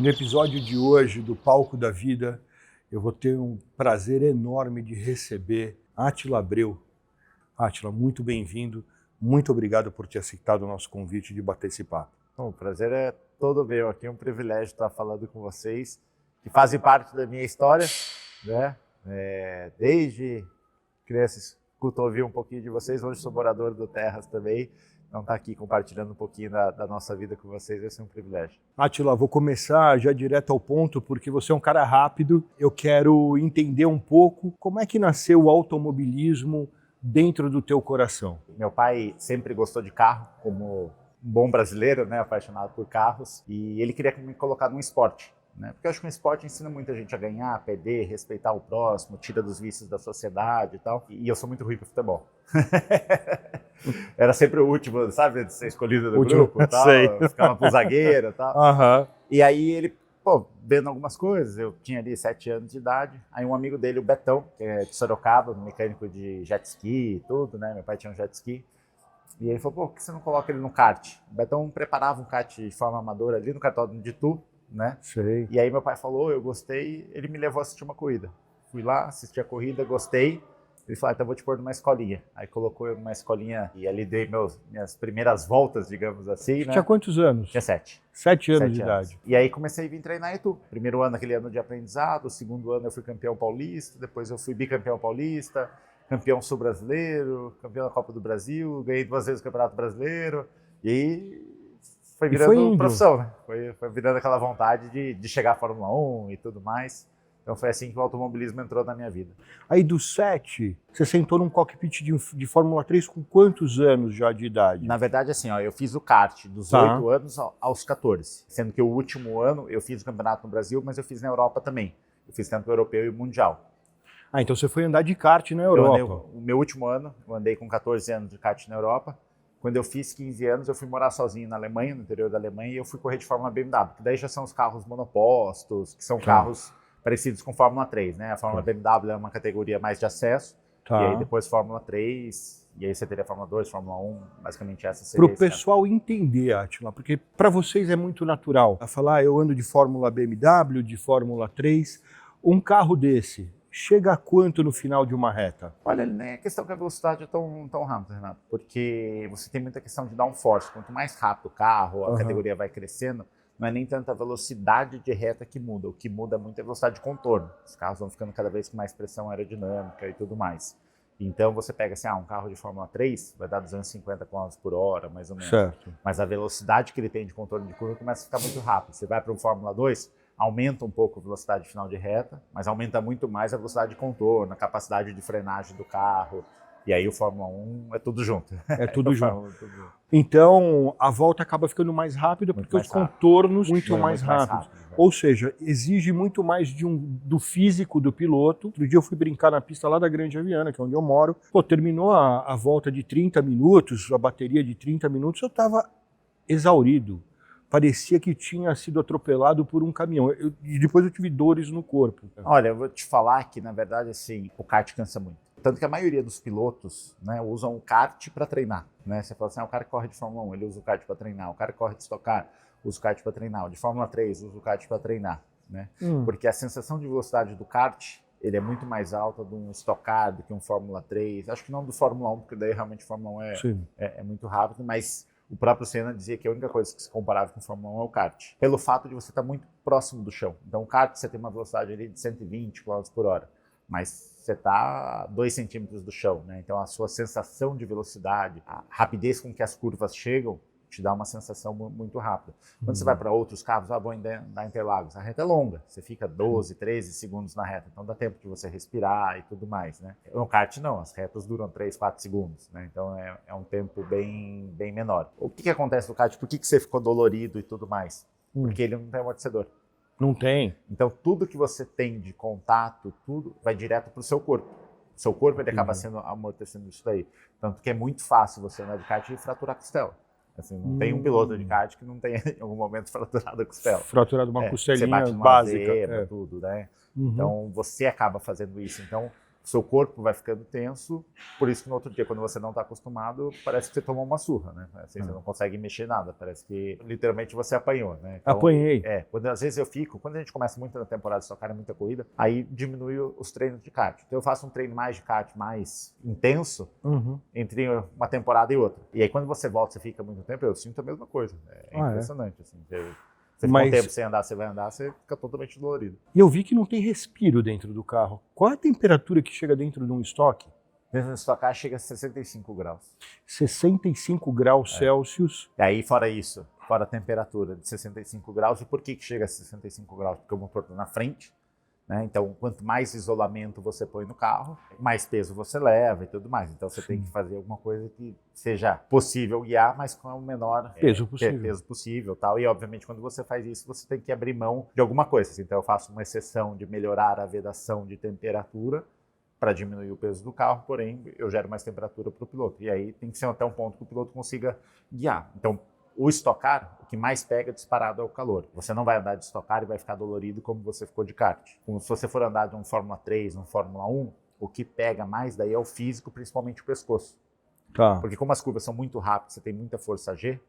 no episódio de hoje do Palco da Vida, eu vou ter um prazer enorme de receber Átila Abreu. Átila, muito bem-vindo, muito obrigado por ter aceitado o nosso convite de bater esse papo. Bom, o prazer é todo meu aqui, é um privilégio estar falando com vocês, que fazem parte da minha história, né? Desde criança, escuto ouvir um pouquinho de vocês, hoje sou morador do Terras também, então estar aqui compartilhando um pouquinho da nossa vida com vocês vai ser um privilégio. Átila, vou começar já direto ao ponto, porque você é um cara rápido, eu quero entender um pouco como é que nasceu o automobilismo dentro do teu coração. Meu pai sempre gostou de carro, como um bom brasileiro, né, apaixonado por carros, e ele queria me colocar num esporte, né? Porque eu acho que um esporte ensina muita gente a ganhar, a perder, respeitar o próximo, tira dos vícios da sociedade e tal, e eu sou muito ruim pro futebol. Era sempre o último, sabe, de ser escolhido do grupo e tal, ficava pro zagueiro e tal. Uhum. E aí ele, vendo algumas coisas, eu tinha ali 7 anos de idade, aí um amigo dele, o Betão, que é de Sorocaba, mecânico de jet ski e tudo, né, meu pai tinha um jet ski, e ele falou, por que você não coloca ele no kart? O Betão preparava um kart de forma amadora ali no cartódromo de Itu, né? Sei. E aí meu pai falou, eu gostei, ele me levou a assistir uma corrida. Fui lá, assisti a corrida, gostei. Ele falou, então vou te pôr numa escolinha. Aí colocou eu numa escolinha e ali dei minhas primeiras voltas, digamos assim, né? Tinha quantos anos? Tinha 7. 7 anos de idade. E aí comecei a vir treinar em Itu. Primeiro ano, aquele ano de aprendizado. Segundo ano eu fui campeão paulista. Depois eu fui bicampeão paulista. Campeão sul-brasileiro. Campeão da Copa do Brasil. Ganhei 2 vezes o Campeonato Brasileiro. E aí foi virando profissão, né? Foi virando aquela vontade de chegar à Fórmula 1 e tudo mais. Então foi assim que o automobilismo entrou na minha vida. Aí dos 7, você sentou num cockpit de Fórmula 3 com quantos anos já de idade? Na verdade, assim, eu fiz o kart dos 8 anos aos 14. Sendo que o último ano eu fiz o campeonato no Brasil, mas eu fiz na Europa também. Eu fiz tanto o europeu e o mundial. Ah, então você foi andar de kart na Europa. O meu último ano, eu andei com 14 anos de kart na Europa. Quando eu fiz 15 anos, eu fui morar sozinho na Alemanha, no interior da Alemanha, e eu fui correr de Fórmula BMW, que daí já são os carros monopostos, que são carros parecidos com Fórmula 3, né? A Fórmula BMW é uma categoria mais de acesso, e aí depois Fórmula 3, e aí você teria Fórmula 2, Fórmula 1, basicamente essa seria. Para o pessoal entender, Átila, porque para vocês é muito natural a falar, eu ando de Fórmula BMW, de Fórmula 3, um carro desse chega a quanto no final de uma reta? Olha, nem a questão que a velocidade é tão rápida, Renato, porque você tem muita questão de downforce. Quanto mais rápido o carro, a categoria vai crescendo, não é nem tanto a velocidade de reta que muda, o que muda muito é a velocidade de contorno. Os carros vão ficando cada vez com mais pressão aerodinâmica e tudo mais. Então você pega assim, um carro de Fórmula 3 vai dar 250 km por hora, mais ou menos. Certo. Mas a velocidade que ele tem de contorno de curva começa a ficar muito rápido. Você vai para um Fórmula 2, aumenta um pouco a velocidade final de reta, mas aumenta muito mais a velocidade de contorno, a capacidade de frenagem do carro. E aí o Fórmula 1 é tudo junto. É tudo junto. Então a volta acaba ficando mais rápida porque os contornos muito mais rápidos. Ou seja, exige muito mais do físico do piloto. Outro dia eu fui brincar na pista lá da Grande Aviana, que é onde eu moro. Terminou a volta de 30 minutos, a bateria de 30 minutos, eu estava exaurido. Parecia que tinha sido atropelado por um caminhão. E depois eu tive dores no corpo. Olha, eu vou te falar que, na verdade, assim, o kart cansa muito. Tanto que a maioria dos pilotos, né, usam o kart para treinar. Né? Você fala assim, o cara que corre de Fórmula 1, ele usa o kart para treinar. O cara que corre de Stock Car, usa o kart para treinar. O de Fórmula 3, usa o kart para treinar. Né? Porque a sensação de velocidade do kart, ele é muito mais alta de um Stock Car do que um Fórmula 3. Acho que não do Fórmula 1, porque daí realmente Fórmula 1 é muito rápido, mas o próprio Senna dizia que a única coisa que se comparava com o Fórmula 1 é o kart, pelo fato de você estar muito próximo do chão. Então o kart você tem uma velocidade ali de 120 km por hora, mas você está a 2 centímetros do chão, né? Então a sua sensação de velocidade, a rapidez com que as curvas chegam, te dá uma sensação muito rápida. Quando você vai para outros carros, vou dar Interlagos, a reta é longa, você fica 12, 13 segundos na reta, então dá tempo de você respirar e tudo mais, né? No kart não, as retas duram 3, 4 segundos, né? Então é um tempo bem menor. O que acontece no kart? Por que você ficou dolorido e tudo mais? Porque ele não tem amortecedor. Não tem. Então tudo que você tem de contato, tudo vai direto para o seu corpo. O seu corpo ele acaba sendo amortecendo isso daí. Tanto que é muito fácil você andar de kart e fraturar a costela. Assim, não tem um piloto de kart que não tenha em algum momento fraturado a costela. Fraturado uma costelinha você bate numa básica. zebra, tudo, né? Então você acaba fazendo isso. Então seu corpo vai ficando tenso, por isso que no outro dia, quando você não está acostumado, parece que você tomou uma surra, né? Assim, você não consegue mexer nada, parece que literalmente você apanhou, né? Então, Apanhei. Às vezes quando a gente começa muito na temporada de estocar, muita corrida, aí diminui os treinos de kart. Então eu faço um treino mais de kart, mais intenso, entre uma temporada e outra. E aí quando você volta, você fica muito tempo, eu sinto a mesma coisa. É impressionante, assim. Você fica um tempo sem andar, você vai andar, você fica totalmente dolorido. E eu vi que não tem respiro dentro do carro. Qual é a temperatura que chega dentro de um estoque? Dentro do Stock Car chega a 65 graus. 65 graus Celsius. E aí, fora isso, fora a temperatura de 65 graus, e por que chega a 65 graus? Porque o motor está na frente, né? Então, quanto mais isolamento você põe no carro, mais peso você leva e tudo mais. Então, você tem que fazer alguma coisa que seja possível guiar, mas com o menor peso possível. Tal. E, obviamente, quando você faz isso, você tem que abrir mão de alguma coisa. Então, eu faço uma exceção de melhorar a vedação de temperatura para diminuir o peso do carro, porém, eu gero mais temperatura para o piloto. E aí tem que ser até um ponto que o piloto consiga guiar. Então, o estocar, o que mais pega disparado é o calor. Você não vai andar de estocar e vai ficar dolorido como você ficou de kart. Como se você for andar de um Fórmula 3, um Fórmula 1, o que pega mais daí é o físico, principalmente o pescoço. Tá. Porque como as curvas são muito rápidas, você tem muita força G,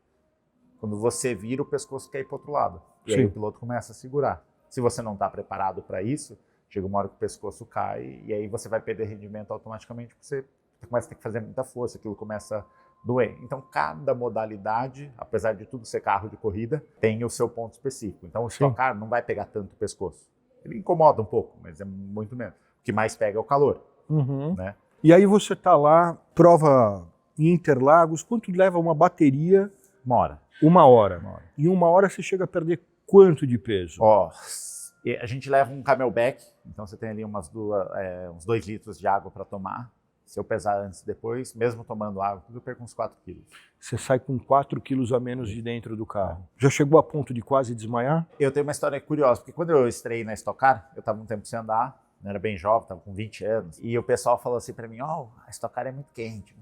quando você vira, o pescoço quer ir para o outro lado. E aí o piloto começa a segurar. Se você não está preparado para isso, chega uma hora que o pescoço cai e aí você vai perder rendimento automaticamente, porque você começa a ter que fazer muita força, aquilo começa a doer. Então, cada modalidade, apesar de tudo ser carro de corrida, tem o seu ponto específico. Então, o Stock Car não vai pegar tanto o pescoço. Ele incomoda um pouco, mas é muito menos. O que mais pega é o calor. Né? E aí você está lá, prova em Interlagos, quanto leva uma bateria? 1 hora. 1 hora. Em 1 hora você chega a perder quanto de peso? A gente leva um camelback, então você tem ali uns 2 litros de água para tomar. Se eu pesar antes e depois, mesmo tomando água, tudo eu perco uns 4 quilos. Você sai com 4 quilos a menos de dentro do carro. Já chegou a ponto de quase desmaiar? Eu tenho uma história curiosa, porque quando eu estreiei na Stock Car, eu estava um tempo sem andar, eu era bem jovem, estava com 20 anos, e o pessoal falou assim para mim, a Stock Car é muito quente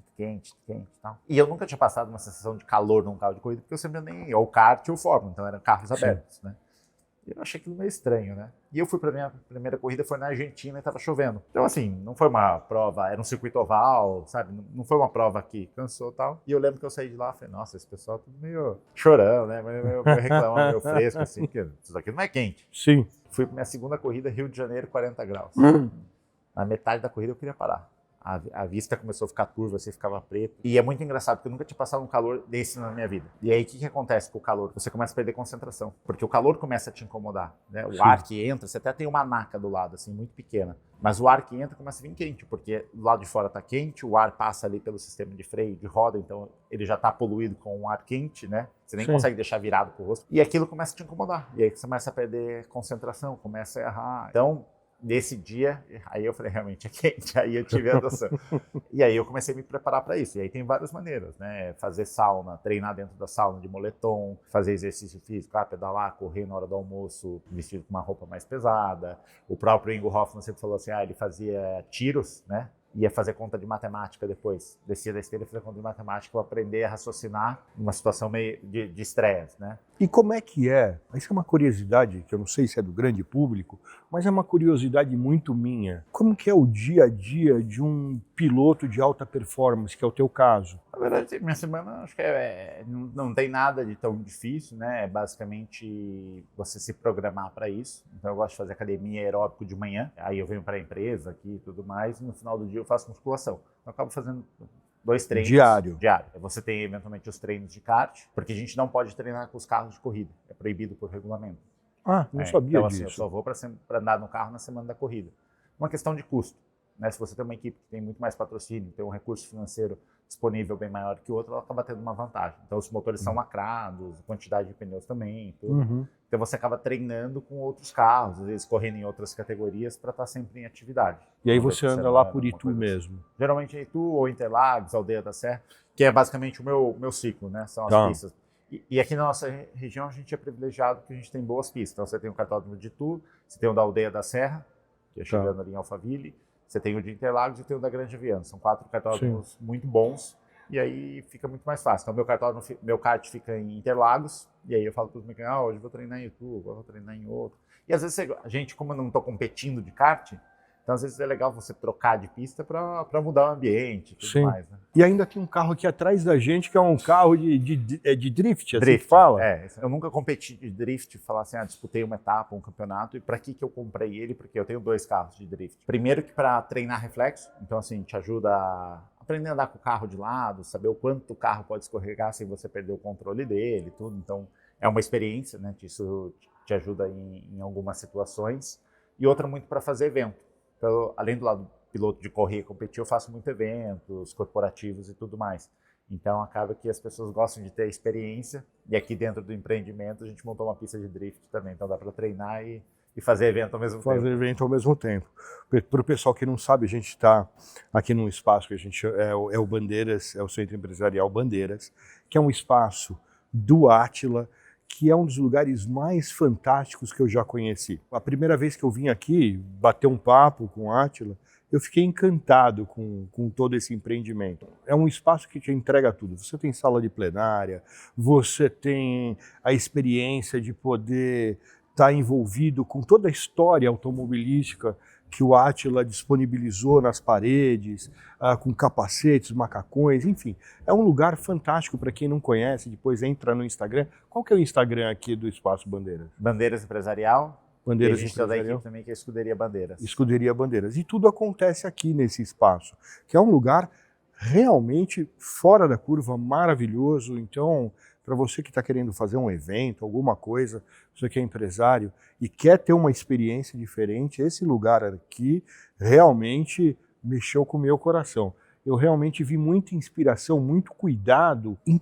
e tal. E eu nunca tinha passado uma sensação de calor num carro de corrida, porque eu sempre andei ou kart ou Fórmula, então eram carros abertos, né? E eu achei aquilo meio estranho, né? E eu fui para minha primeira corrida, foi na Argentina e estava chovendo. Então, assim, não foi uma prova, era um circuito oval, sabe? Não foi uma prova que cansou e tal. E eu lembro que eu saí de lá e falei, nossa, esse pessoal tá tudo meio chorando, né? Meio reclamando, meio fresco, assim, porque isso aqui não é quente. Sim. Fui para minha segunda corrida, Rio de Janeiro, 40 graus. Na metade da corrida eu queria parar. A vista começou a ficar turva, você ficava preto. E é muito engraçado, porque eu nunca tinha passado um calor desse na minha vida. E aí, o que acontece com o calor? Você começa a perder concentração, porque o calor começa a te incomodar, né? O ar que entra, você até tem uma naca do lado, assim, muito pequena. Mas o ar que entra começa a vir quente, porque do lado de fora está quente, o ar passa ali pelo sistema de freio, de roda, então ele já está poluído com o ar quente, né? Você nem consegue deixar virado pro rosto. E aquilo começa a te incomodar. E aí você começa a perder concentração, começa a errar. Então, nesse dia, aí eu falei, realmente é quente, aí eu tive a noção. E aí eu comecei a me preparar para isso. E aí tem várias maneiras, né? Fazer sauna, treinar dentro da sauna de moletom, fazer exercício físico, pedalar, correr na hora do almoço, vestido com uma roupa mais pesada. O próprio Ingo Hoffmann sempre falou assim, ele fazia tiros, né? Ia fazer conta de matemática depois. Descia da esteira e fazia conta de matemática para aprender a raciocinar numa situação meio de estresse, né? E como é que é? Isso é uma curiosidade, que eu não sei se é do grande público, mas é uma curiosidade muito minha. Como que é o dia a dia de um piloto de alta performance, que é o teu caso? Na verdade, minha semana acho que não tem nada de tão difícil, né? É basicamente você se programar para isso. Então eu gosto de fazer academia aeróbico de manhã, aí eu venho para a empresa aqui e tudo mais, e no final do dia eu faço musculação. Então eu acabo fazendo 2 treinos diário. Você tem eventualmente os treinos de kart, porque a gente não pode treinar com os carros de corrida, é proibido por regulamento. Não sabia então, disso. Assim, eu só vou para andar no carro na semana da corrida. Uma questão de custo, né? Se você tem uma equipe que tem muito mais patrocínio, tem um recurso financeiro disponível bem maior que o outro, ela acaba tendo uma vantagem. Então os motores são lacrados, a quantidade de pneus também, tudo. Então você acaba treinando com outros carros, às vezes correndo em outras categorias para estar sempre em atividade. E aí você anda lá por Itu mesmo? Assim. Geralmente é Itu ou Interlagos, Aldeia da Serra, que é basicamente o meu ciclo, né? São as pistas. E aqui na nossa região a gente é privilegiado porque a gente tem boas pistas. Então você tem o cartódromo de Itu, você tem o da Aldeia da Serra, que é chegando ali em Alphaville, você tem o de Interlagos e tem o da Grande Viana. São 4 cartódromos muito bons e aí fica muito mais fácil. Então meu kart fica em Interlagos e aí eu falo para os mecânicos, hoje eu vou treinar em Itu, vou treinar em outro. E às vezes a gente, como eu não estou competindo de kart, então Então, às vezes é legal você trocar de pista para mudar o ambiente e tudo Sim. mais, né? E ainda tem um carro aqui atrás da gente, que é um carro de drift, assim Drift, que fala? eu nunca competi de drift, falar assim, disputei uma etapa, um campeonato, e para que eu comprei ele? Porque eu tenho 2 carros de drift. Primeiro que para treinar reflexo, então assim, te ajuda a aprender a andar com o carro de lado, saber o quanto o carro pode escorregar sem você perder o controle dele, tudo. Então é uma experiência, né? Isso te ajuda em algumas situações. E outra muito para fazer evento. Então, além do lado piloto de correr e competir, eu faço muito eventos corporativos e tudo mais. Então acaba que as pessoas gostam de ter experiência, e aqui dentro do empreendimento a gente montou uma pista de drift também, então dá para treinar e fazer evento ao mesmo tempo. Fazer evento ao mesmo tempo. Para o pessoal que não sabe, a gente está aqui num espaço que a gente é o Bandeiras, é o Centro Empresarial Bandeiras, que é um espaço do Átila, que é um dos lugares mais fantásticos que eu já conheci. A primeira vez que eu vim aqui bater um papo com o Átila, eu fiquei encantado com todo esse empreendimento. É um espaço que te entrega tudo. Você tem sala de plenária, você tem a experiência de poder estar envolvido com toda a história automobilística que o Átila disponibilizou nas paredes, com capacetes, macacões, enfim. É um lugar fantástico para quem não conhece, depois entra no Instagram. Qual que é o Instagram aqui do Espaço Bandeiras? Bandeiras Empresarial. Bandeiras e a gente tem da equipe também, que é a Escuderia Bandeiras. Escuderia Bandeiras. E tudo acontece aqui nesse espaço, que é um lugar realmente fora da curva, maravilhoso. Então, para você que está querendo fazer um evento, alguma coisa, você que é empresário e quer ter uma experiência diferente, esse lugar aqui realmente mexeu com o meu coração. Eu realmente vi muita inspiração, muito cuidado em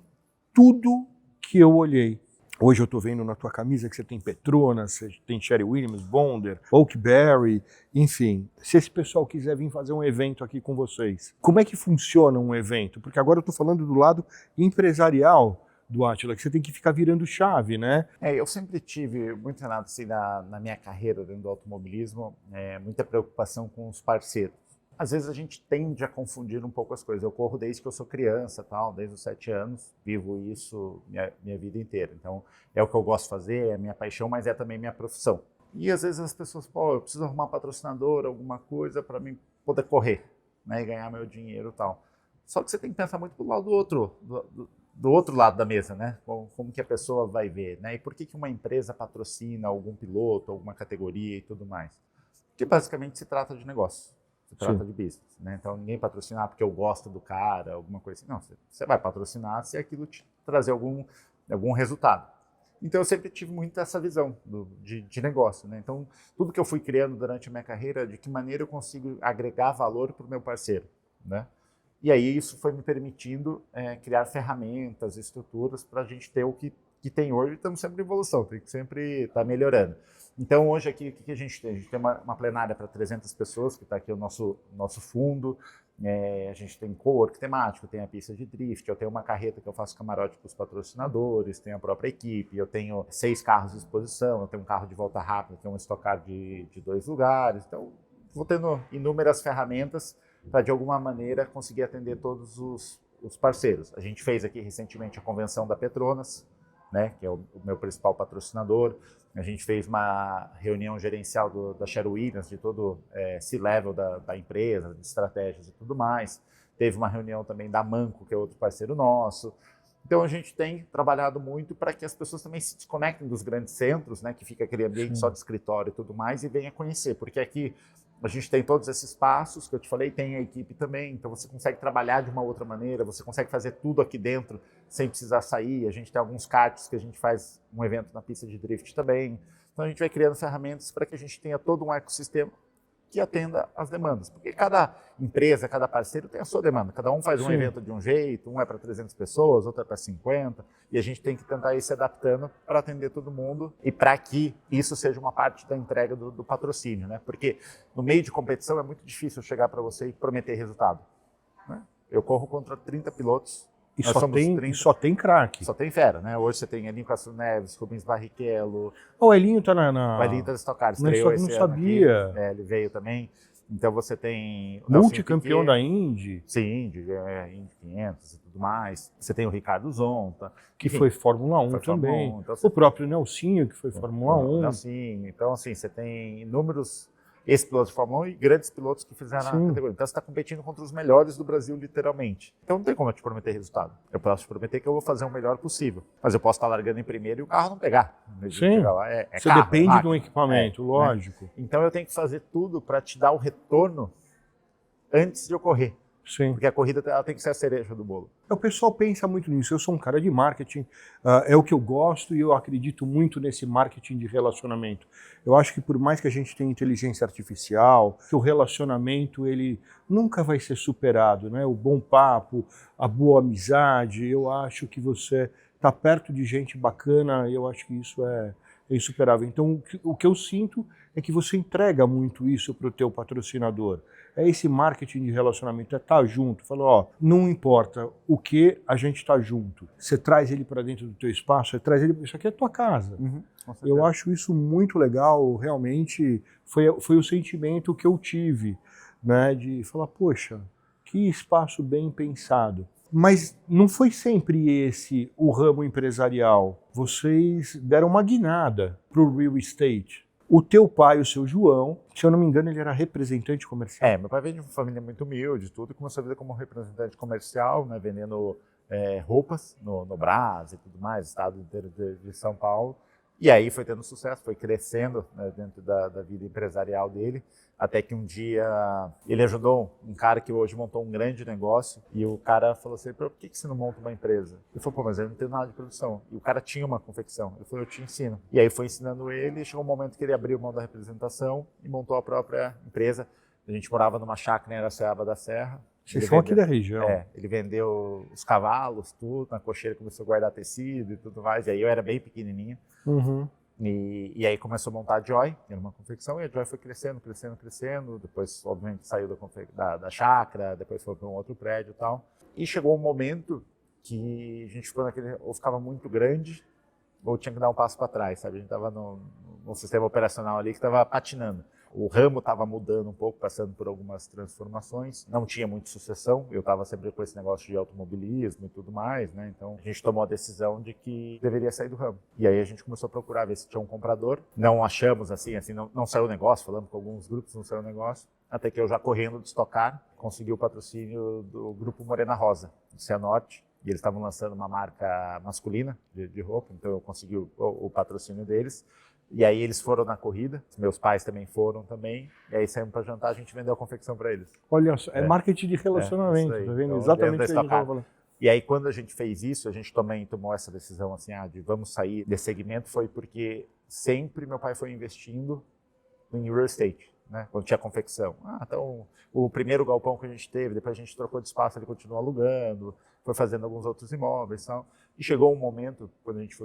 tudo que eu olhei. Hoje eu estou vendo na tua camisa que você tem Petronas, você tem Sherry Williams, Bonder, Oakberry, enfim. Se esse pessoal quiser vir fazer um evento aqui com vocês, como é que funciona um evento? Porque agora eu estou falando do lado empresarial do Átila, que você tem que ficar virando chave, né? Eu sempre tive muito, Renato, assim, na minha carreira dentro do automobilismo, muita preocupação com os parceiros. Às vezes a gente tende a confundir um pouco as coisas. Eu corro desde que eu sou criança, desde os 7 anos, vivo isso minha vida inteira. Então, é o que eu gosto de fazer, é minha paixão, mas é também minha profissão. E às vezes as pessoas, eu preciso arrumar patrocinador, alguma coisa para mim poder correr, né, e ganhar meu dinheiro e tal. Só que você tem que pensar muito do lado do outro lado da mesa, né? Como que a pessoa vai ver, né? E por que uma empresa patrocina algum piloto, alguma categoria e tudo mais? Porque basicamente se trata de negócio. Se trata de business, né? Então ninguém patrocina porque eu gosto do cara, alguma coisa assim. Não, você vai patrocinar se aquilo te trazer algum resultado. Então eu sempre tive muito essa visão de negócio, né? Então tudo que eu fui criando durante a minha carreira, de que maneira eu consigo agregar valor para o meu parceiro, né? E aí isso foi me permitindo criar ferramentas, estruturas para a gente ter o que tem hoje. Estamos sempre em evolução, tem que sempre estar melhorando. Então, hoje aqui, o que a gente tem? A gente tem uma plenária para 300 pessoas, que está aqui o nosso fundo. A gente tem cowork temático, tem a pista de drift, eu tenho uma carreta que eu faço camarote para os patrocinadores, tenho a própria equipe, eu tenho 6 carros de exposição, eu tenho um carro de volta rápida, que é um estocar de 2 lugares. Então, vou tendo inúmeras ferramentas para, de alguma maneira, conseguir atender todos os parceiros. A gente fez aqui recentemente a convenção da Petronas, né, que é o meu principal patrocinador. A gente fez uma reunião gerencial da Sherry Williams, de todo C-level da empresa, de estratégias e tudo mais. Teve uma reunião também da Manco, que é outro parceiro nosso. Então a gente tem trabalhado muito para que as pessoas também se desconectem dos grandes centros, né, que fica aquele ambiente só de escritório e tudo mais, e venham conhecer, porque aqui a gente tem todos esses passos que eu te falei, tem a equipe também, então você consegue trabalhar de uma outra maneira, você consegue fazer tudo aqui dentro sem precisar sair. A gente tem alguns karts que a gente faz um evento na pista de drift também. Então a gente vai criando ferramentas para que a gente tenha todo um ecossistema que atenda às demandas. Porque cada empresa, cada parceiro tem a sua demanda. Cada um faz um evento de um jeito, um é para 300 pessoas, outro é para 50, e a gente tem que tentar ir se adaptando para atender todo mundo e para que isso seja uma parte da entrega do patrocínio, né? Porque no meio de competição é muito difícil chegar para você e prometer resultado, né? Eu corro contra 30 pilotos. E só tem craque. Só tem fera, né? Hoje você tem Elinho Castro Neves, Rubens Barrichello. O Elinho tá O Elinho tá no Stock Car, estreou esse ano. Não sabia. Aqui. Ele veio também. Então você tem... Multicampeão da Indy. Sim, Indy 500 e tudo mais. Você tem o Ricardo Zonta. Que foi Fórmula 1 também. Então, o próprio Nelsinho, que foi Fórmula 1. Nelsinho. Então, assim, você tem inúmeros... ex-pilotos de Fórmula 1 e grandes pilotos que fizeram a categoria. Então você está competindo contra os melhores do Brasil, literalmente. Então não tem como eu te prometer resultado. Eu posso te prometer que eu vou fazer o melhor possível. Mas eu posso estar largando em primeiro e o carro não pegar. Sim, lá, você carro, depende de um equipamento, lógico. Né? Então eu tenho que fazer tudo para te dar o retorno antes de ocorrer. Sim. Porque a corrida ela tem que ser a cereja do bolo. O pessoal pensa muito nisso. Eu sou um cara de marketing, é o que eu gosto e eu acredito muito nesse marketing de relacionamento. Eu acho que por mais que a gente tenha inteligência artificial, que o relacionamento ele nunca vai ser superado, né? O bom papo, a boa amizade, eu acho que você está perto de gente bacana, eu acho que isso é insuperável. Então o que eu sinto é que você entrega muito isso para o teu patrocinador. É esse marketing de relacionamento, é estar junto. Fala, ó, não importa o que, a gente está junto. Você traz ele para dentro do teu espaço, você traz ele, isso aqui é a tua casa. Eu acho isso muito legal, realmente foi o sentimento que eu tive, né, de falar, poxa, que espaço bem pensado. Mas não foi sempre esse o ramo empresarial. Vocês deram uma guinada para o real estate. O teu pai, o seu João, se eu não me engano, ele era representante comercial. Meu pai veio de uma família muito humilde, tudo, e começou a vida como representante comercial, né, vendendo roupas no Brás e tudo mais, estado inteiro de São Paulo. E aí foi tendo sucesso, foi crescendo, né, dentro da vida empresarial dele, até que um dia ele ajudou um cara que hoje montou um grande negócio e o cara falou assim, por que você não monta uma empresa? Ele falou, pô, mas eu não tenho nada de produção. E o cara tinha uma confecção. Ele falou, eu te ensino. E aí foi ensinando ele e chegou um momento que ele abriu mão da representação e montou a própria empresa. A gente morava numa chácara em Araçoiaba da Serra. Vocês são aqui da região. Ele vendeu os cavalos, tudo, na cocheira começou a guardar tecido e tudo mais. E aí eu era bem pequenininho. E aí começou a montar a Joy, era uma confecção, e a Joy foi crescendo, depois obviamente saiu da chácara, depois foi para um outro prédio e tal. E chegou um momento que a gente ficou ou ficava muito grande, ou tinha que dar um passo para trás, sabe? A gente estava num sistema operacional ali que estava patinando. O ramo estava mudando um pouco, passando por algumas transformações, não tinha muita sucessão, eu estava sempre com esse negócio de automobilismo e tudo mais, né? Então a gente tomou a decisão de que deveria sair do ramo. E aí a gente começou a procurar ver se tinha um comprador, não achamos assim não saiu o negócio, falamos com alguns grupos, não saiu o negócio, até que eu já correndo de Stock Car, consegui o patrocínio do grupo Morena Rosa, do Cianorte, e eles estavam lançando uma marca masculina de roupa, então eu consegui o patrocínio deles. E aí eles foram na corrida, meus pais também foram também, e aí saímos para jantar, a gente vendeu a confecção para eles. Olha só, é marketing de relacionamento, tá vendo? Então, exatamente o que a gente estava falando. E aí quando a gente fez isso, a gente também tomou essa decisão assim, de vamos sair desse segmento, foi porque sempre meu pai foi investindo em real estate, né? Quando tinha confecção. Então o primeiro galpão que a gente teve, depois a gente trocou de espaço, ele continuou alugando, foi fazendo alguns outros imóveis e tal. E chegou um momento, quando a gente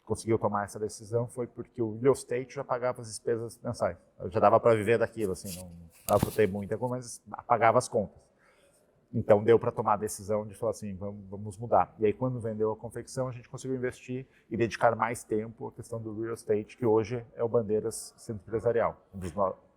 conseguiu tomar essa decisão, foi porque o real estate já pagava as despesas mensais. Eu já dava para viver daquilo, assim, não dava para ter muita coisa, mas pagava as contas. Então deu para tomar a decisão de falar assim, vamos mudar. E aí quando vendeu a confecção, a gente conseguiu investir e dedicar mais tempo à questão do real estate, que hoje é o Bandeiras Centro Empresarial,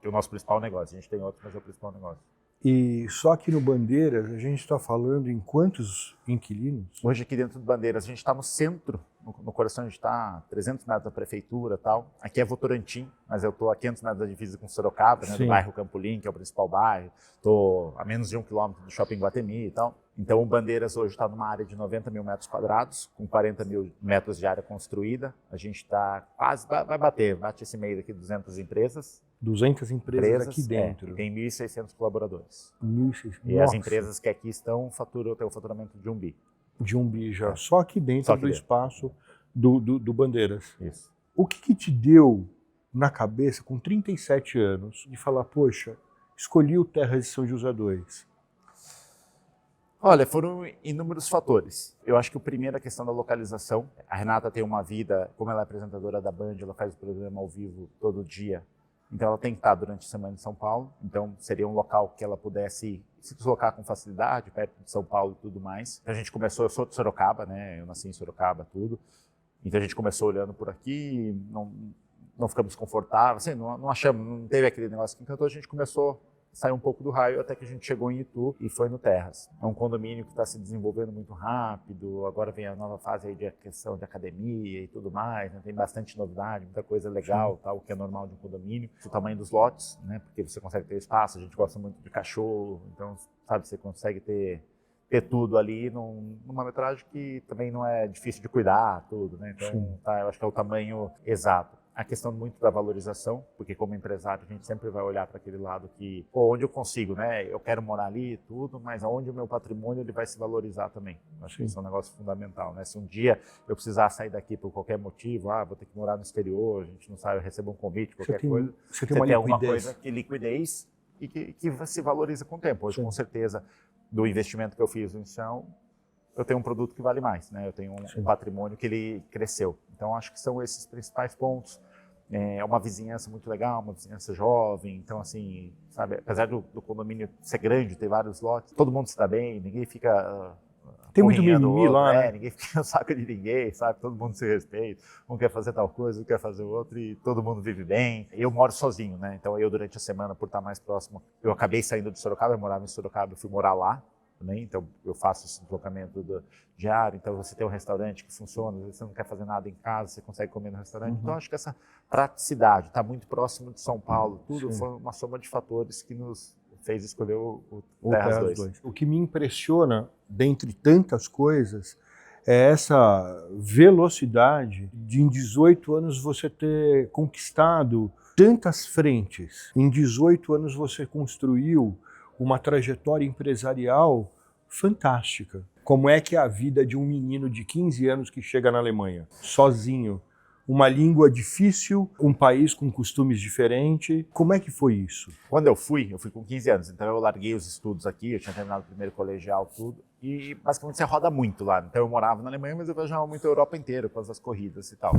que é o nosso principal negócio. A gente tem outro, mas é o principal negócio. E só aqui no Bandeiras, a gente está falando em quantos inquilinos? Hoje aqui dentro do Bandeiras, a gente está no centro, no coração, a gente está a 300 metros da prefeitura e tal. Aqui é Votorantim, mas eu estou a 500 metros da divisa com Sorocaba, né, do bairro Campolim, que é o principal bairro. Estou a menos de 1 quilômetro do Shopping Guatemi e tal. Então o Bandeiras hoje está numa área de 90 mil metros quadrados, com 40 mil metros de área construída. A gente está quase, bate esse meio daqui 200 empresas. 200 empresas aqui dentro. E tem 1.600 colaboradores. 1.600. E as empresas que aqui estão têm o faturamento de 1 bi. De 1 bi já, só aqui dentro do espaço do Bandeiras. Isso. O que te deu na cabeça, com 37 anos, de falar, poxa, escolhi o Terras de São José 2? Olha, foram inúmeros fatores. Eu acho que o primeiro é a questão da localização. A Renata tem uma vida, como ela é apresentadora da Band, ela faz o programa ao vivo todo dia. Então ela tem que estar durante a semana em São Paulo. Então seria um local que ela pudesse se deslocar com facilidade, perto de São Paulo e tudo mais. Então a gente começou, eu sou de Sorocaba, né? Eu nasci em Sorocaba, tudo. Então a gente começou olhando por aqui, não ficamos confortáveis, assim, não achamos, não teve aquele negócio que encantou, a gente começou a saiu um pouco do raio até que a gente chegou em Itu e foi no Terras. É um condomínio que está se desenvolvendo muito rápido, agora vem a nova fase aí de questão de academia e tudo mais, né? Tem bastante novidade, muita coisa legal, tal, o que é normal de um condomínio. O tamanho dos lotes, né? Porque você consegue ter espaço, a gente gosta muito de cachorro, então, sabe, você consegue ter tudo ali numa metragem que também não é difícil de cuidar, tudo, né? Então, tá, eu acho que é o tamanho exato. A questão muito da valorização, porque como empresário a gente sempre vai olhar para aquele lado que, pô, onde eu consigo, né? Eu quero morar ali e tudo, mas aonde o meu patrimônio ele vai se valorizar também. Acho que isso é um negócio fundamental, né? Se um dia eu precisar sair daqui por qualquer motivo, vou ter que morar no exterior, a gente não sabe, eu recebo um convite, qualquer coisa. Você tem alguma coisa que liquidez e que se valoriza com o tempo. Hoje, com certeza, do investimento que eu fiz no Inicial, eu tenho um produto que vale mais, né? Eu tenho um patrimônio que ele cresceu. Então, acho que são esses principais pontos. É uma vizinhança muito legal, uma vizinhança jovem. Então, assim, sabe, apesar do condomínio ser grande, ter vários lotes, todo mundo se dá bem, ninguém fica... Tem muito mimimi lá, né? Ninguém fica no saco de ninguém, sabe? Todo mundo se respeita. Um quer fazer tal coisa, um quer fazer outro e todo mundo vive bem. Eu moro sozinho, né? Então, eu, durante a semana, por estar mais próximo, eu acabei saindo de Sorocaba, eu morava em Sorocaba, eu fui morar lá também. Então, eu faço esse deslocamento diário. Então, você tem um restaurante que funciona, você não quer fazer nada em casa, você consegue comer no restaurante. Então, acho que essa praticidade, estar muito próximo de São Paulo, tudo foi uma soma de fatores que nos fez escolher o Terras 2. O que me impressiona, dentre tantas coisas, é essa velocidade de em 18 anos você ter conquistado tantas frentes. Em 18 anos você construiu uma trajetória empresarial fantástica. Como é que é a vida de um menino de 15 anos que chega na Alemanha, sozinho? Uma língua difícil, um país com costumes diferentes. Como é que foi isso? Quando eu fui com 15 anos, então eu larguei os estudos aqui, eu tinha terminado o primeiro colegial, tudo, e basicamente você roda muito lá. Então eu morava na Alemanha, mas eu viajava muito a Europa inteira com as corridas e tal.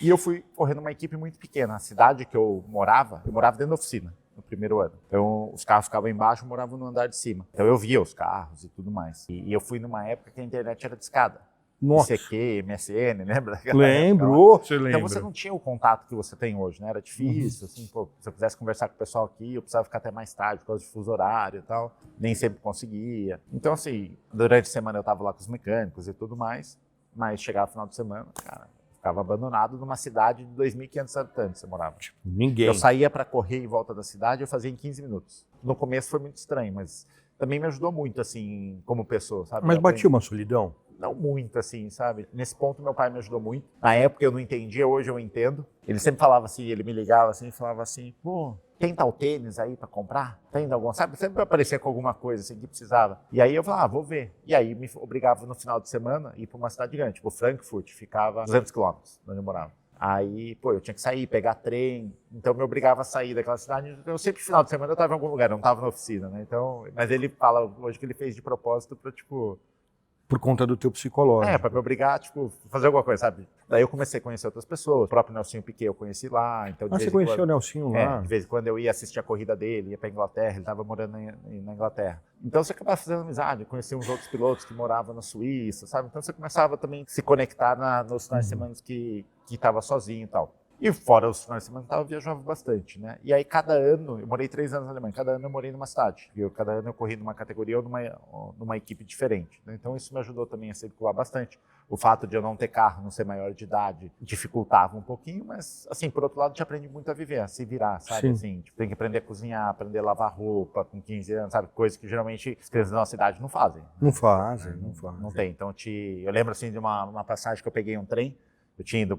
E eu fui correr numa equipe muito pequena. A cidade que eu morava dentro da oficina no primeiro ano. Então os carros ficavam embaixo, eu morava no andar de cima. Então eu via os carros e tudo mais. E eu fui numa época que a internet era discada. Nossa. ICQ, MSN, lembra? Lembro, você lembra. Então você não tinha o contato que você tem hoje, né? Era difícil, assim, pô, se eu quisesse conversar com o pessoal aqui, eu precisava ficar até mais tarde por causa de fuso horário e tal. Nem sempre conseguia. Então, assim, durante a semana eu tava lá com os mecânicos e tudo mais, mas chegava no final de semana, cara, ficava abandonado numa cidade de 2.500 habitantes, você morava. Tipo, ninguém. Eu saía para correr em volta da cidade, eu fazia em 15 minutos. No começo foi muito estranho, mas também me ajudou muito, assim, como pessoa, sabe? Mas batia uma solidão? Não muito, assim, sabe? Nesse ponto, meu pai me ajudou muito. Na época, eu não entendia, hoje eu entendo. Ele sempre falava assim, ele me ligava assim, falava assim, pô, tem tal tênis aí pra comprar? Tem alguma, sabe? Sempre aparecia com alguma coisa assim que precisava. E aí eu falava, vou ver. E aí me obrigava no final de semana a ir pra uma cidade grande, tipo Frankfurt, ficava 200 quilômetros de onde eu morava. Aí, pô, eu tinha que sair, pegar trem, então me obrigava a sair daquela cidade. Eu sempre, final de semana, eu tava em algum lugar, não tava na oficina, né? Então, mas ele fala hoje que ele fez de propósito pra, tipo... Por conta do teu psicológico. Pra me obrigar, tipo, fazer alguma coisa, sabe? Daí eu comecei a conhecer outras pessoas. O próprio Nelsinho Piquet eu conheci lá. Então, você conheceu o Nelsinho lá? De vez em quando eu ia assistir a corrida dele, ia pra Inglaterra, ele estava morando na Inglaterra. Então você acabava fazendo amizade, conhecia uns outros pilotos que moravam na Suíça, sabe? Então você começava também a se conectar nos finais de semana que estava sozinho e tal. E fora os finais de semana eu viajava bastante, né? E aí cada ano, eu morei 3 anos na Alemanha, cada ano eu morei numa cidade. Cada ano eu corri numa categoria ou numa equipe diferente, né? Então isso me ajudou também a circular bastante. O fato de eu não ter carro, não ser maior de idade, dificultava um pouquinho, mas assim, por outro lado, te aprende muito a viver, a se virar, sabe? Assim, tipo, tem que aprender a cozinhar, aprender a lavar roupa com 15 anos, sabe? Coisas que geralmente as crianças da nossa idade não fazem. Não fazem. Não tem. Então eu lembro assim de uma passagem que eu peguei um trem, eu tinha ido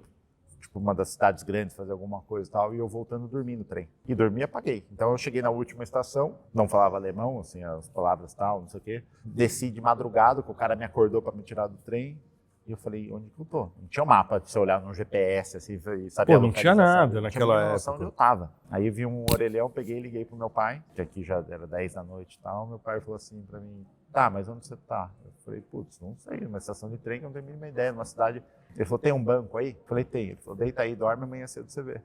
tipo, uma das cidades grandes, fazer alguma coisa e tal, e eu voltando dormindo no trem. E dormi e apaguei. Então eu cheguei na última estação, não falava alemão, assim, as palavras tal, não sei o quê. Desci de madrugada, que o cara me acordou para me tirar do trem, e eu falei, onde que eu tô? Não tinha um mapa de você olhar no GPS, assim, e saber a localização. Não tinha nada naquela época. Noção onde eu tava. Aí eu vi um orelhão, peguei e liguei pro meu pai, que aqui já era 10 da noite e tal. Meu pai falou assim pra mim, tá, mas onde você tá? Eu falei, putz, não sei, uma estação de trem que eu não tenho a mínima ideia, numa cidade. Ele falou, tem um banco aí? Eu falei, tem. Ele falou, deita aí, dorme, amanhã cedo você vê.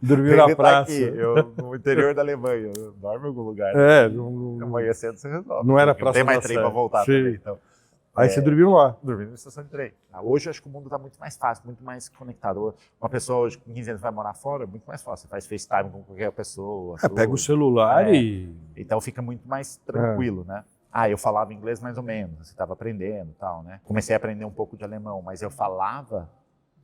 Dormiu na praça. Aqui, no interior da Alemanha, dorme em algum lugar. É, amanhã cedo você resolve. Não era praça. Não tem mais trem pra voltar também, então. Aí você dormiu lá. Dormi na estação de trem. Hoje eu acho que o mundo está muito mais fácil, muito mais conectado. Uma pessoa hoje com 15 anos vai morar fora, é muito mais fácil. Você faz FaceTime com qualquer pessoa. Pega o celular e... Então fica muito mais tranquilo, né? Eu falava inglês mais ou menos, você estava aprendendo e tal, né? Comecei a aprender um pouco de alemão, mas eu falava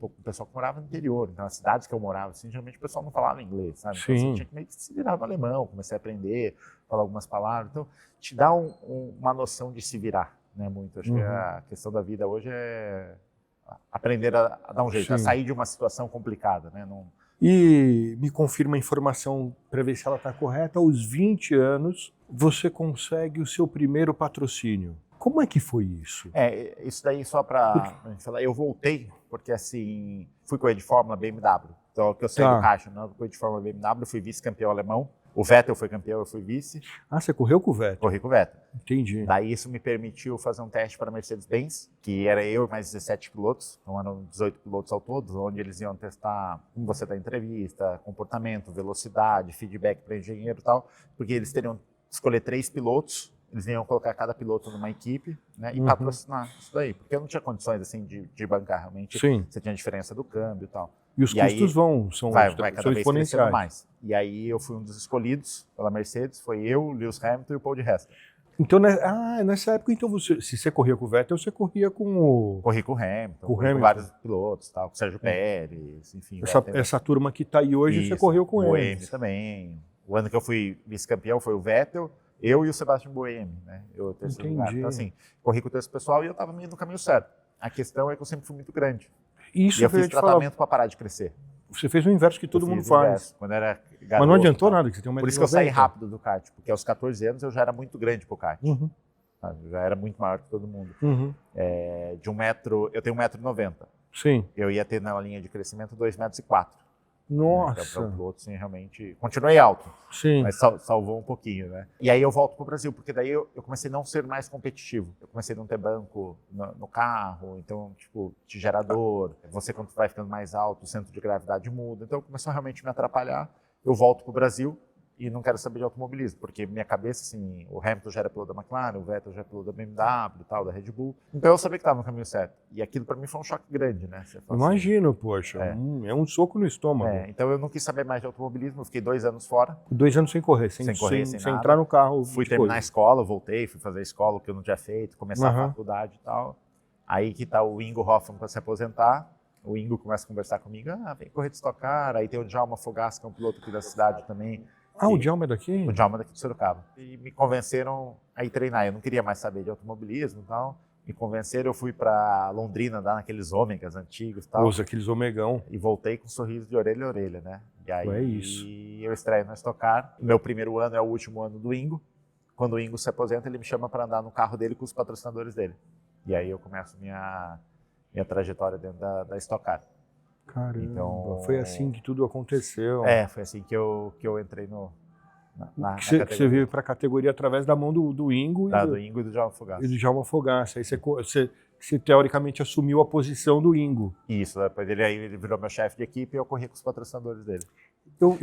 com o pessoal que morava no interior. Então, nas cidades que eu morava, assim, geralmente o pessoal não falava inglês, sabe? Então, você tinha que meio que se virar no alemão, comecei a aprender, falar algumas palavras. Então, te dá uma noção de se virar, né? Muito. Acho que a questão da vida hoje é aprender a dar um jeito, a sair de uma situação complicada, né? E me confirma a informação para ver se ela está correta. Aos 20 anos, você consegue o seu primeiro patrocínio. Como é que foi isso? Isso daí só para falar, eu voltei, porque assim, fui correr de Fórmula BMW. Então, que eu saí do caixa, não corri de Fórmula BMW, fui vice-campeão alemão. O Vettel foi campeão, eu fui vice. Você correu com o Vettel? Corri com o Vettel. Entendi. Daí isso me permitiu fazer um teste para a Mercedes-Benz, que era eu e mais 17 pilotos, então eram 18 pilotos ao todo, onde eles iam testar como você dá entrevista, comportamento, velocidade, feedback para engenheiro e tal, porque eles teriam que escolher 3 pilotos, eles iam colocar cada piloto numa equipe, né, e patrocinar isso daí, porque eu não tinha condições assim de bancar realmente. Sim. Você tinha diferença do câmbio e tal. E os custos vai cada vez crescendo mais. E aí eu fui um dos escolhidos pela Mercedes, foi eu, Lewis Hamilton e o Paul de Resta. Então, nessa época, então se você corria com o Vettel, você corria com o... Corri com o Hamilton, com vários pilotos, tal, com o Sérgio Pérez, enfim. Essa turma que está aí hoje, você correu com ele. Boemi também. O ano que eu fui vice-campeão foi o Vettel, eu e o Sebastian Boemi, né? Eu terceiro lugar. Então, assim, corri com todo esse pessoal e eu estava no caminho certo. A questão é que eu sempre fui muito grande. Isso e eu fiz tratamento para parar de crescer. Você fez o inverso que todo mundo faz. Quando era garoto, mas não adiantou nada, que você tem uma Por isso que eu saí rápido do kart, porque aos 14 anos eu já era muito grande pro kart. Eu já era muito maior que todo mundo. Eu tenho 1,90 m. Sim. Eu ia ter na linha de crescimento 2,04 m. Nossa. Para o piloto, sim, realmente. Continuei alto. Sim. Mas salvou um pouquinho, né? E aí eu volto para o Brasil, porque daí eu comecei a não ser mais competitivo. Eu comecei a não ter banco no carro, então, tipo, de gerador. Você, quando vai ficando mais alto, o centro de gravidade muda. Então, começou a realmente me atrapalhar. Eu volto para o Brasil e não quero saber de automobilismo, porque minha cabeça, assim, o Hamilton já era piloto da McLaren, o Vettel já era piloto da BMW e tal, da Red Bull. Então eu sabia que estava no caminho certo. E aquilo para mim foi um choque grande, né? Imagino, poxa, é um soco no estômago. Então eu não quis saber mais de automobilismo, eu fiquei 2 anos fora. 2 anos sem correr, sem entrar no carro. Fui terminar a escola, voltei, fui fazer a escola, o que eu não tinha feito, começar a faculdade e tal. Aí que tá o Ingo Hoffmann para se aposentar. O Ingo começa a conversar comigo, vem correr de Stock Car. Aí tem o Djalma Fogaça, que é um piloto aqui da cidade também. O Djalma é daqui? O Djalma é daqui de Sorocaba. E me convenceram a ir treinar. Eu não queria mais saber de automobilismo e tal. Me convenceram, eu fui para Londrina, dar naqueles ômegas antigos e tal. Aqueles omegão. E voltei com um sorriso de orelha a orelha, né? E aí é isso. Eu estreio na Stock Car. Meu primeiro ano é o último ano do Ingo. Quando o Ingo se aposenta, ele me chama para andar no carro dele com os patrocinadores dele. E aí eu começo minha trajetória dentro da Stock Car. Caramba, então, foi assim que tudo aconteceu. Foi assim que eu entrei na você veio para a categoria através da mão do Ingo. Do Ingo e do Djalma Fogaça. E do Djalma Fogaça. Aí você teoricamente assumiu a posição do Ingo. Isso, depois ele virou meu chefe de equipe e eu corri com os patrocinadores dele.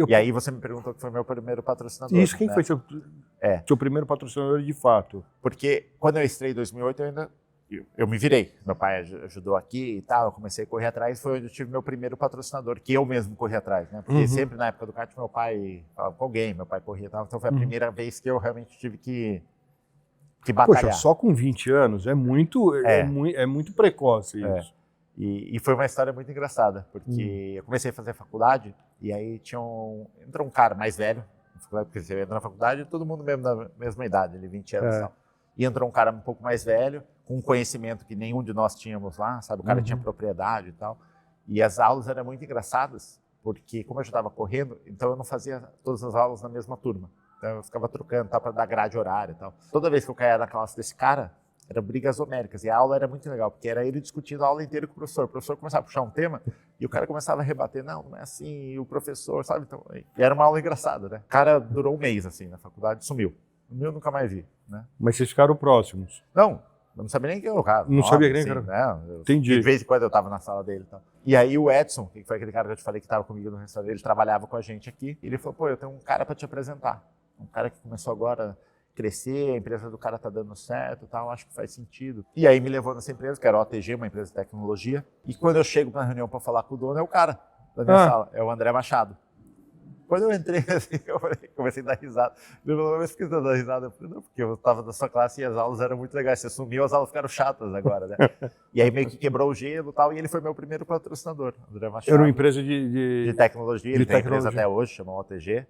E aí você me perguntou que foi meu primeiro patrocinador. Isso, quem foi seu primeiro patrocinador de fato? Porque quando eu estrei em 2008, eu me virei. Meu pai ajudou aqui e tal, eu comecei a correr atrás, foi onde eu tive meu primeiro patrocinador, que eu mesmo corri atrás, né? Porque sempre na época do kart, meu pai falava com alguém, meu pai corria e tal, então foi a primeira vez que eu realmente tive que batalhar. Poxa, só com 20 anos, é muito precoce isso. E foi uma história muito engraçada, porque eu comecei a fazer faculdade, e aí entrou um cara mais velho, porque você entra na faculdade, todo mundo mesmo da mesma idade, 20 anos e tal. E entrou um cara um pouco mais velho, com um conhecimento que nenhum de nós tínhamos lá, sabe? O cara tinha propriedade e tal. E as aulas eram muito engraçadas, porque como eu já estava correndo, então eu não fazia todas as aulas na mesma turma. Então eu ficava trocando para dar grade horária e tal. Toda vez que eu caía na classe desse cara, eram brigas homéricas. E a aula era muito legal, porque era ele discutindo a aula inteira com o professor. O professor começava a puxar um tema e o cara começava a rebater. Não é assim. E o professor, sabe? Então, e era uma aula engraçada, né? O cara durou um mês, assim, na faculdade, sumiu. Eu nunca mais vi, né? Mas vocês ficaram próximos? Não, eu não sabia nem quem era o cara. Não sabia nem quem era. Né? Entendi. De vez em quando eu estava na sala dele e tal. E aí o Edson, que foi aquele cara que eu te falei que estava comigo no restaurante, ele trabalhava com a gente aqui. E ele falou, eu tenho um cara para te apresentar. Um cara que começou agora, crescer, a empresa do cara tá dando certo e tal, acho que faz sentido. E aí me levou nessa empresa, que era a OTG, uma empresa de tecnologia. E quando eu chego para reunião para falar com o dono, é o cara da minha sala, é o André Machado. Quando eu entrei, assim, eu comecei a dar risada. Ele falou, mas por que você tá dando risada? Eu falei, não, porque eu estava na sua classe e as aulas eram muito legais. Você sumiu, as aulas ficaram chatas agora, né? E aí meio que quebrou o gelo e tal, e ele foi meu primeiro patrocinador, André Machado. Era uma empresa de tecnologia, ele tem empresa até hoje, chama OTG,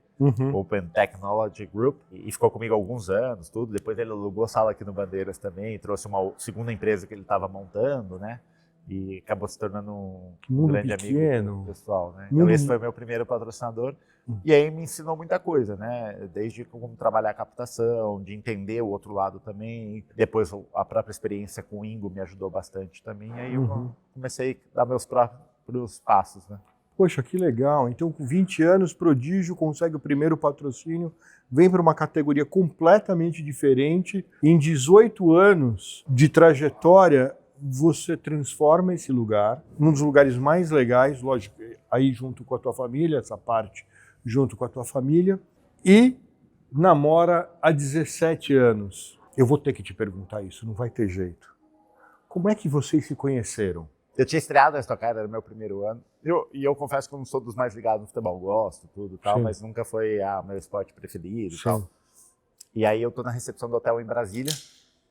Open Technology Group, e ficou comigo há alguns anos, tudo. Depois ele alugou sala aqui no Bandeiras também, trouxe uma segunda empresa que ele estava montando, né? E acabou se tornando um grande amigo do pessoal, né? Então esse foi o meu primeiro patrocinador. E aí me ensinou muita coisa, né? Desde como trabalhar a captação, de entender o outro lado também. Depois a própria experiência com o Ingo me ajudou bastante também. E aí eu comecei a dar meus próprios passos, né? Poxa, que legal. Então, com 20 anos, Prodígio consegue o primeiro patrocínio, vem para uma categoria completamente diferente. Em 18 anos de trajetória, você transforma esse lugar num dos lugares mais legais, lógico, aí junto com a tua família, essa parte junto com a tua família, e namora há 17 anos. Eu vou ter que te perguntar isso, não vai ter jeito. Como é que vocês se conheceram? Eu tinha estreado a Stock Car, era meu primeiro ano, e eu confesso que eu não sou dos mais ligados no futebol, gosto, tudo e tal, mas nunca foi o meu esporte preferido e tal. E aí eu tô na recepção do hotel em Brasília,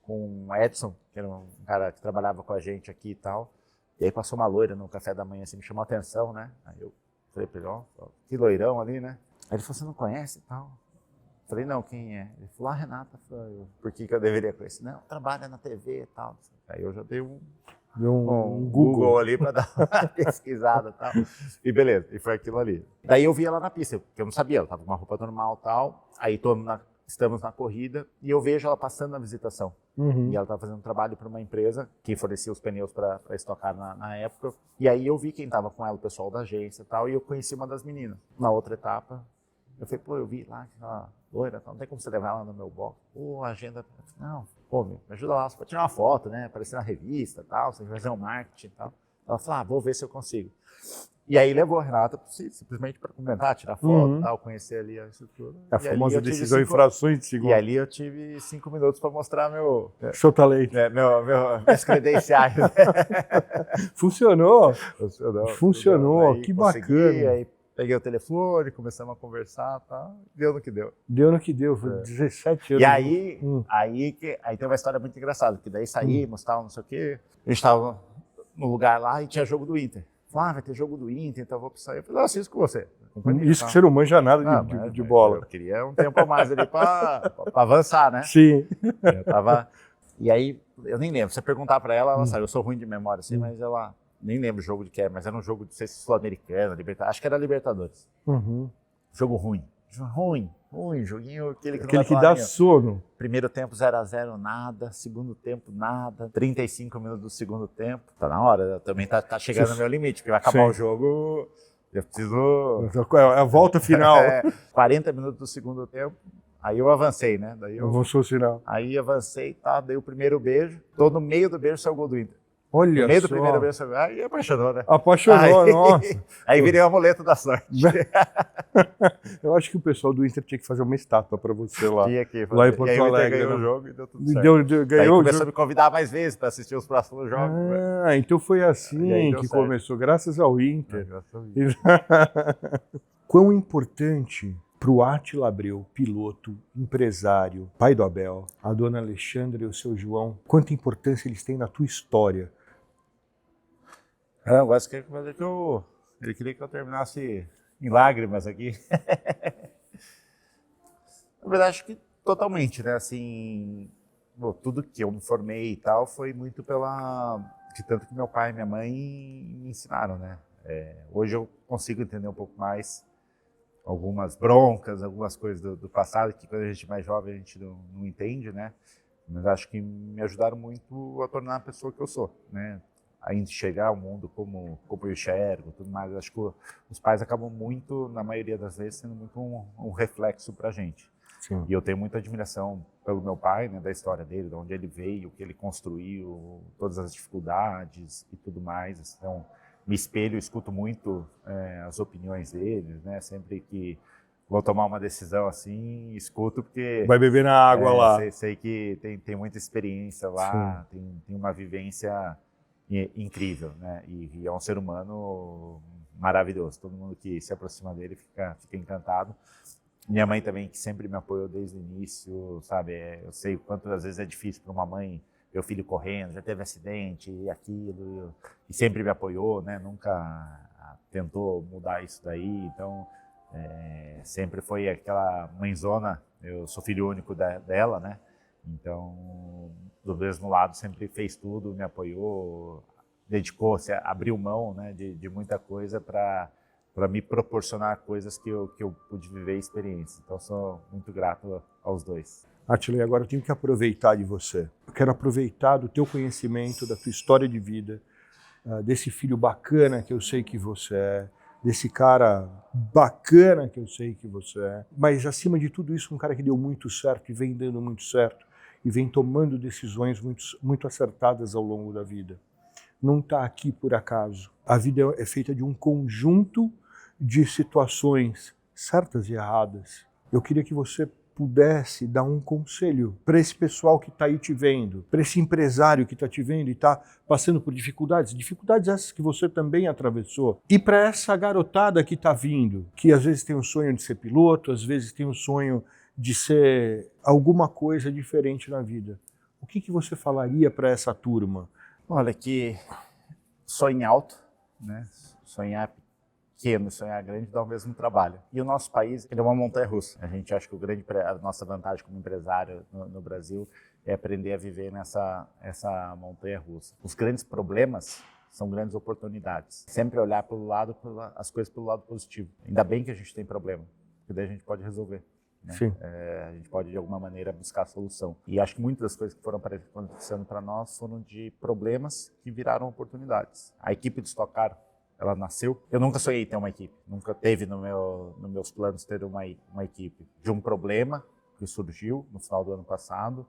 com o Edson, que era um cara que trabalhava com a gente aqui e tal. E aí passou uma loira no café da manhã, assim, me chamou a atenção, né? Aí eu falei pra ele, ó, que loirão ali, né? Aí ele falou, você não conhece e tal? Eu falei, não, quem é? Ele falou, Renata. Eu falei, por que eu deveria conhecer? Não, trabalha na TV e tal. Aí eu já dei um Google ali pra dar uma pesquisada e tal. E beleza, e foi aquilo ali. Daí eu vi ela na pista, porque eu não sabia, ela tava com uma roupa normal e tal. Aí estamos na corrida e eu vejo ela passando na visitação. E ela estava fazendo um trabalho para uma empresa que fornecia os pneus para estocar na época. E aí eu vi quem estava com ela, o pessoal da agência e tal, e eu conheci uma das meninas. Na outra etapa, eu falei, pô, eu vi lá aquela loira, não tem como você levar ela no meu box? Pô, a agenda... Não, pô, me ajuda lá, você pode tirar uma foto, né? Aparecer na revista e tal, você vai fazer um marketing e tal. Ela falou, vou ver se eu consigo. E aí levou a Renata simplesmente para comentar, tirar foto, tal, conhecer ali a estrutura. A famosa decisão em frações de segundo. E ali eu tive 5 minutos para mostrar seu talento. Minhas credenciais. Funcionou? Funcionou. Que bacana. Aí peguei o telefone, começamos a conversar, tá? Deu no que deu. Deu no que deu, foi 17 anos. E aí tem uma história muito engraçada, que daí saímos, tal, não sei o quê. A gente estava no lugar lá e tinha jogo do Inter. Falei, vai ter jogo do Inter, então eu vou sair. Eu falei, assisto com você. Isso que você não manja nada de bola. Eu queria um tempo a mais ali para avançar, né? Sim. E aí, eu nem lembro. Se você perguntar para ela sabe, eu sou ruim de memória, assim, mas ela nem lembro o jogo de que era, mas era um jogo de Sul-Americana, Libertadores. Acho que era Libertadores. Jogo ruim. Joguinho aquele que dá sono. Primeiro tempo 0-0 nada, segundo tempo nada, 35 minutos do segundo tempo. Tá na hora, também tá chegando no meu limite, porque vai acabar o jogo, eu preciso... É a volta final. 40 minutos do segundo tempo, aí eu avancei, né? Avançou o sinal. Aí avancei, tá, dei o primeiro beijo, tô no meio do beijo, saiu o gol do Inter. Olha no meio só. do primeiro beijo, aí apaixonou, né? Apaixonou, nossa. Aí virei o amuleto da sorte. Eu acho que o pessoal do Inter tinha que fazer uma estátua para você lá. Tinha que fazer. Lá em Porto Alegre. Alegre. Ganhou o jogo e deu tudo certo. Aí começou a me convidar mais vezes para assistir os próximos jogos. Então foi assim que começou, graças ao Inter. Quão importante para o Átila Abreu, piloto, empresário, pai do Abel, a dona Alexandra e o seu João, quanta importância eles têm na tua história? Ele queria que eu terminasse em lágrimas aqui. Na verdade, acho que totalmente, né? Assim, tudo que eu me formei e tal foi muito de tanto que meu pai e minha mãe me ensinaram, né? Hoje eu consigo entender um pouco mais algumas broncas, algumas coisas do passado que quando a gente é mais jovem a gente não entende, né? Mas acho que me ajudaram muito a tornar a pessoa que eu sou, né? A enxergar o mundo como eu enxergo, tudo mais. Acho que os pais acabam muito, na maioria das vezes, sendo muito um reflexo pra gente. Sim. E eu tenho muita admiração pelo meu pai, né, da história dele, de onde ele veio, o que ele construiu, todas as dificuldades e tudo mais. Então, me espelho, escuto muito as opiniões dele, né? Sempre que vou tomar uma decisão assim, escuto, porque... Vai beber na água lá. Sei que tem muita experiência lá, tem uma vivência incrível, né? E é um ser humano maravilhoso. Todo mundo que se aproxima dele fica encantado. Minha mãe também, que sempre me apoiou desde o início, sabe? Eu sei o quanto às vezes é difícil para uma mãe ver o filho correndo, já teve acidente e aquilo, e sempre me apoiou, né? Nunca tentou mudar isso daí, então sempre foi aquela mãezona. Eu sou filho único dela, né? Então, do mesmo lado, sempre fez tudo, me apoiou, dedicou-se, abriu mão, né, de muita coisa para me proporcionar coisas que eu pude viver experiências. Então, sou muito grato aos dois. Átila, e agora eu tenho que aproveitar de você. Eu quero aproveitar do teu conhecimento, da tua história de vida, desse filho bacana que eu sei que você é, desse cara bacana que eu sei que você é, mas acima de tudo isso, um cara que deu muito certo e vem dando muito certo e vem tomando decisões muito acertadas ao longo da vida. Não está aqui por acaso. A vida é feita de um conjunto de situações certas e erradas. Eu queria que você pudesse dar um conselho para esse pessoal que está aí te vendo, para esse empresário que está te vendo e está passando por dificuldades essas que você também atravessou, e para essa garotada que está vindo, que às vezes tem o sonho de ser piloto, às vezes tem o sonho de ser alguma coisa diferente na vida. O que você falaria para essa turma? Olha, que sonhe alto, né? Sonhar pequeno, sonhar grande dá o mesmo trabalho. E o nosso país, ele é uma montanha-russa. A gente acha que a nossa vantagem como empresário no Brasil é aprender a viver essa montanha-russa. Os grandes problemas são grandes oportunidades. Sempre olhar as coisas pelo lado positivo. Ainda bem que a gente tem problema, porque daí a gente pode resolver. Né? Sim. A gente pode, de alguma maneira, buscar a solução. E acho que muitas das coisas que foram acontecendo para nós foram de problemas que viraram oportunidades. A equipe de Stock Car, ela nasceu. Eu nunca sonhei ter uma equipe. Nunca teve nos meus planos ter uma equipe. De um problema que surgiu no final do ano passado,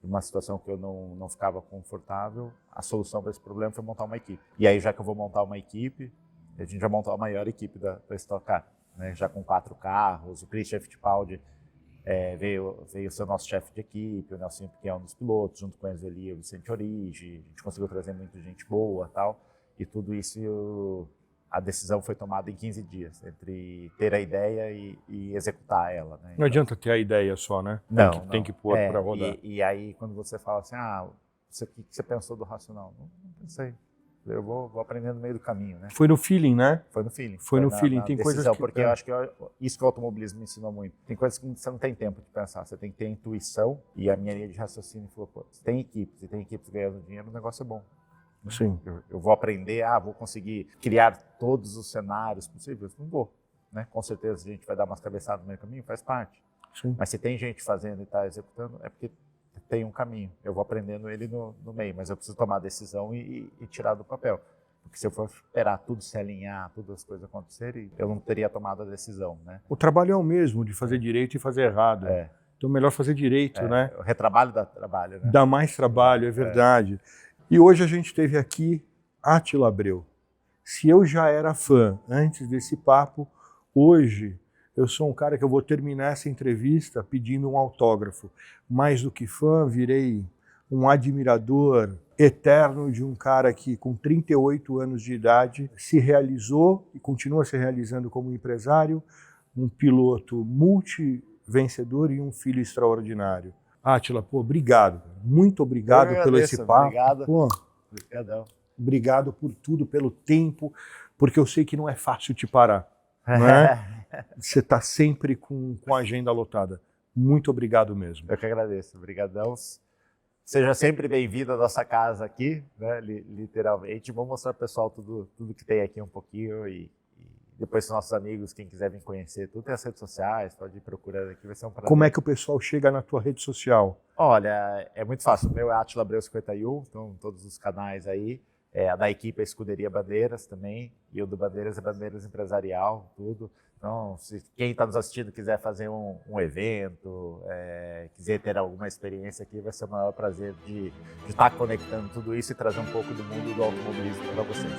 de uma situação que eu não ficava confortável, a solução para esse problema foi montar uma equipe. E aí, já que eu vou montar uma equipe, a gente vai montar a maior equipe da Stock Car. Né, já com 4 carros, o Christian Fittipaldi veio ser nosso chefe de equipe, o Nelson, que é um dos pilotos, junto com o Enzo Eli, o Vicente Origi, a gente conseguiu trazer muita gente boa, tal, e tudo isso, a decisão foi tomada em 15 dias, entre ter a ideia e executar ela. Né? Não adianta ter a ideia só, né? Tem que pôr para rodar. E aí, quando você fala assim, o que você pensou do racional? Não pensei. Eu vou aprendendo no meio do caminho, né? Foi no feeling, né? Foi no feeling. Foi no feeling. Tem decisão, coisas que... Porque eu acho que isso que o automobilismo me ensinou muito. Tem coisas que você não tem tempo de pensar. Você tem que ter intuição. E a minha linha de raciocínio falou, pô, se tem equipes ganhando dinheiro, o negócio é bom. Sim. Eu vou aprender, vou conseguir criar todos os cenários possíveis. Não vou. Né? Com certeza a gente vai dar umas cabeçadas no meio do caminho, faz parte. Sim. Mas se tem gente fazendo e está executando, é porque tem um caminho. Eu vou aprendendo ele no meio, mas eu preciso tomar a decisão e tirar do papel. Porque se eu for esperar tudo se alinhar, todas as coisas acontecerem, eu não teria tomado a decisão, né? O trabalho é o mesmo, de fazer direito e fazer errado. Então melhor fazer direito, né? O retrabalho dá trabalho, né? Dá mais trabalho, é verdade. E hoje a gente teve aqui Átila Abreu. Se eu já era fã antes desse papo, hoje eu sou um cara que eu vou terminar essa entrevista pedindo um autógrafo. Mais do que fã, virei um admirador eterno de um cara que, com 38 anos de idade, se realizou e continua se realizando como empresário, um piloto multi-vencedor e um filho extraordinário. Átila, obrigado. Muito obrigado pelo esse papo. Obrigado. Obrigadão. Obrigado por tudo, pelo tempo, porque eu sei que não é fácil te parar. Não é? Você está sempre com a agenda lotada. Muito obrigado mesmo. Eu que agradeço. Obrigadão. Seja sempre bem-vindo à nossa casa aqui, né? Literalmente. Vou mostrar para o pessoal tudo que tem aqui um pouquinho e depois os nossos amigos, quem quiser vir conhecer, tudo tem as redes sociais, pode ir procurando aqui, vai ser um prazer. Como é que o pessoal chega na tua rede social? Olha, é muito fácil. O meu é Átila Abreu 51, então todos os canais aí. A da equipe é Escuderia Bandeiras também, e o do Bandeiras é Bandeiras Empresarial, tudo. Então, se quem está nos assistindo quiser fazer um evento, quiser ter alguma experiência aqui, vai ser o maior prazer de estar conectando tudo isso e trazer um pouco do mundo do automobilismo para vocês.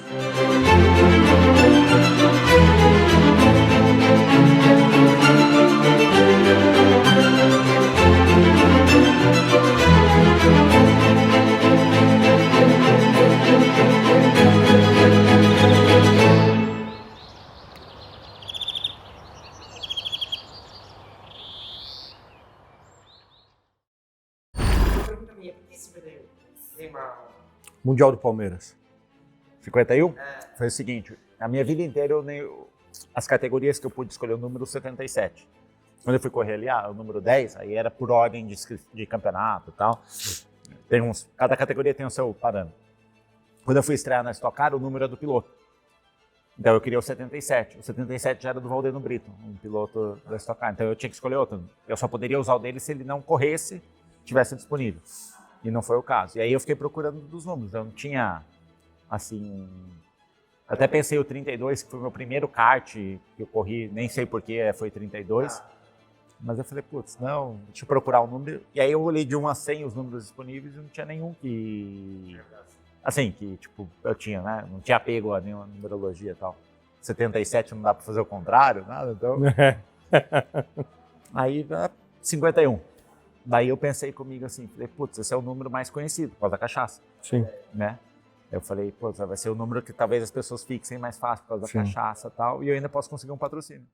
pergunta minha, por que 51? Tem uma... Mundial do Palmeiras. 51? Foi o seguinte, a minha vida inteira as categorias que eu pude escolher o número 77. Quando eu fui correr ali, o número 10, aí era por ordem de campeonato e tal. Cada categoria tem o seu parâmetro. Quando eu fui estrear na Stock Car, o número é do piloto. Então eu queria o 77. O 77 já era do Valdeno Brito, um piloto da Stock Car. Então eu tinha que escolher outro. Eu só poderia usar o dele se ele não corresse, tivesse disponível. E não foi o caso. E aí eu fiquei procurando dos números. Eu não tinha, assim... Até pensei o 32, que foi o meu primeiro kart que eu corri, nem sei porquê foi 32. Mas eu falei, putz, não, deixa eu procurar um número. E aí eu olhei de 1 a 100 os números disponíveis e não tinha nenhum que... Assim, que tipo, eu tinha, né? Não tinha apego a nenhuma numerologia e tal. 77 não dá pra fazer o contrário, nada, então... Aí, 51. Daí eu pensei comigo assim, falei, putz, esse é o número mais conhecido, por causa da cachaça. Sim. Né? Eu falei, putz, vai ser o número que talvez as pessoas fixem mais fácil por causa da cachaça e tal, e eu ainda posso conseguir um patrocínio.